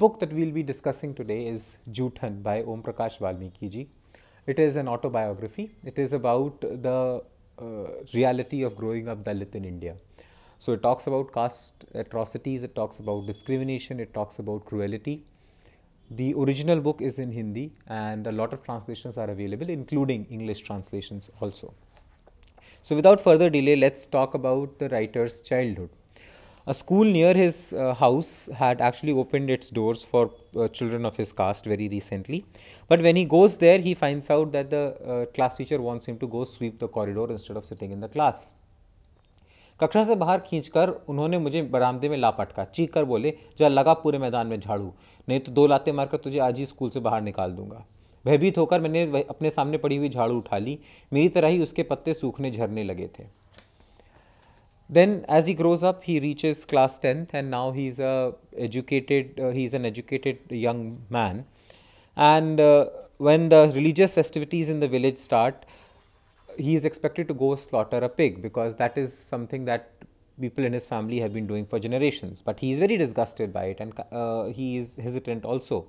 book that we'll be discussing today is Juthan by Om Prakash Valmiki ji. It is an autobiography. It is about the reality of growing up Dalit in India. So it talks about caste atrocities, it talks about discrimination, it talks about cruelty. The original book is in Hindi and a lot of translations are available, including English translations also. So without further delay, let's talk about the writer's childhood. A school near his house had actually opened its doors for children of his caste very recently. But when he goes there, he finds out that the class teacher wants him to go sweep the corridor instead of sitting in the class. कक्षा से बाहर खींचकर उन्होंने मुझे बरामदे में ला पटका, चीख कर बोले, जा लगा पूरे मैदान में झाड़ू, नहीं तो 2 लातें मारकर तुझे आज ही स्कूल से बाहर निकाल दूंगा। भयभीत होकर मैंने अपने सामने पड़ी हुई झाड़ू उठा ली, मेरी तरह ही उसके पत्ते सूखने झरने लगे थे। Then as he grows up, he reaches class 10th and now he's an educated young man. And when the religious festivities in the village start, he is expected to go slaughter a pig because that is something that people in his family have been doing for generations. But he is very disgusted by it and he is hesitant also.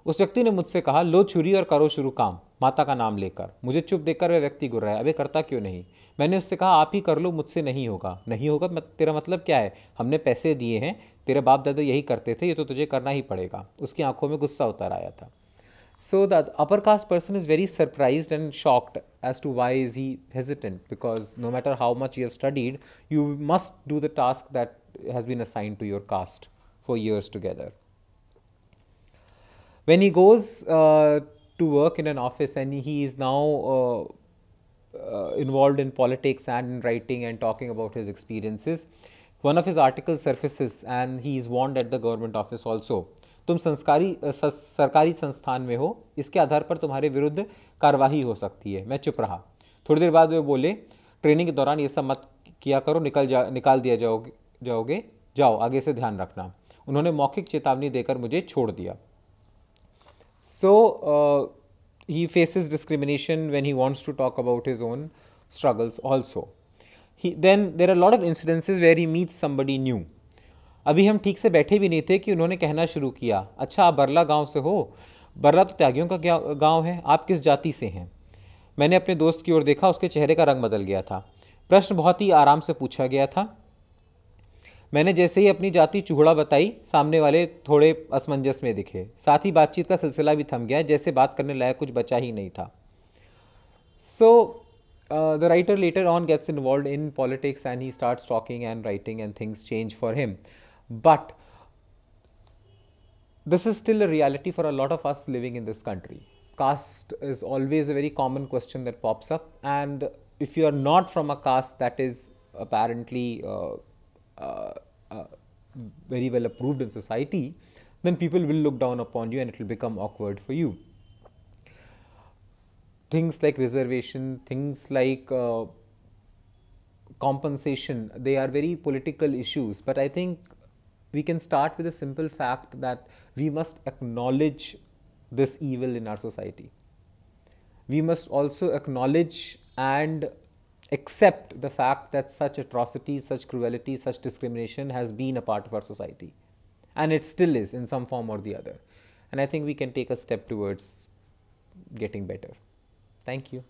उस व्यक्ति ने मुझसे कहा, लो छुरी और करो शुरू काम, माता का नाम लेकर। मुझे चुप देखकर वह व्यक्ति गुर्राया, अबे करता क्यों नहीं? मैंने उससे कहा, आप ही कर लो, मुझसे नहीं होगा। नहीं होगा तेरा मतलब क्या है? हमने पैसे दिए हैं, तेरे बाप दादा यही करते थे, ये तो तुझे करना ही पड़ेगा। उसकी आंखों में गुस्सा उतर आया था। So the upper caste person is very surprised and shocked as to why is he hesitant, because no matter how much you have studied, you must do the task that has been assigned to your caste for years together. When he goes to work in an office and he is now involved in politics and in writing and talking about his experiences, one of his articles surfaces and he is warned at the government office also. तुम सरकारी संस्थान में हो, इसके आधार पर तुम्हारे विरुद्ध कार्यवाही हो सकती है। मैं चुप रहा। थोड़ी देर बाद वे बोले, ट्रेनिंग के दौरान ये सब मत किया करो, निकाल दिया जाओगे, जाओ आगे से ध्यान रखना। उन्होंने मौखिक चेतावनी देकर मुझे छोड़ दिया। So he faces discrimination when he wants to talk about his own struggles also. Then there are a lot of incidences where he meets somebody new. अभी हम ठीक से बैठे भी नहीं थे कि उन्होंने कहना शुरू किया, अच्छा आप बरला गांव से हो? बरला तो त्यागियों का गांव है, आप किस जाति से हैं? मैंने अपने दोस्त की ओर देखा, उसके चेहरे का रंग बदल गया था। प्रश्न बहुत ही आराम से पूछा गया था। मैंने जैसे ही अपनी जाति चूहड़ा बताई, सामने वाले थोड़े असमंजस में दिखे। साथ ही बातचीत का सिलसिला भी थम गया, जैसे बात करने लायक कुछ बचा ही नहीं था। So the writer later on gets involved in politics and he starts talking and writing and things change for him. But this is still a reality for a lot of us living in this country. Caste is always a very common question that pops up, and if you are not from a caste that is apparently very well approved in society, then people will look down upon you and it will become awkward for you. Things like reservation, things like compensation, they are very political issues, but I think we can start with a simple fact that we must acknowledge this evil in our society. We must also acknowledge and accept the fact that such atrocities, such cruelty, such discrimination has been a part of our society. And it still is in some form or the other. And I think we can take a step towards getting better. Thank you.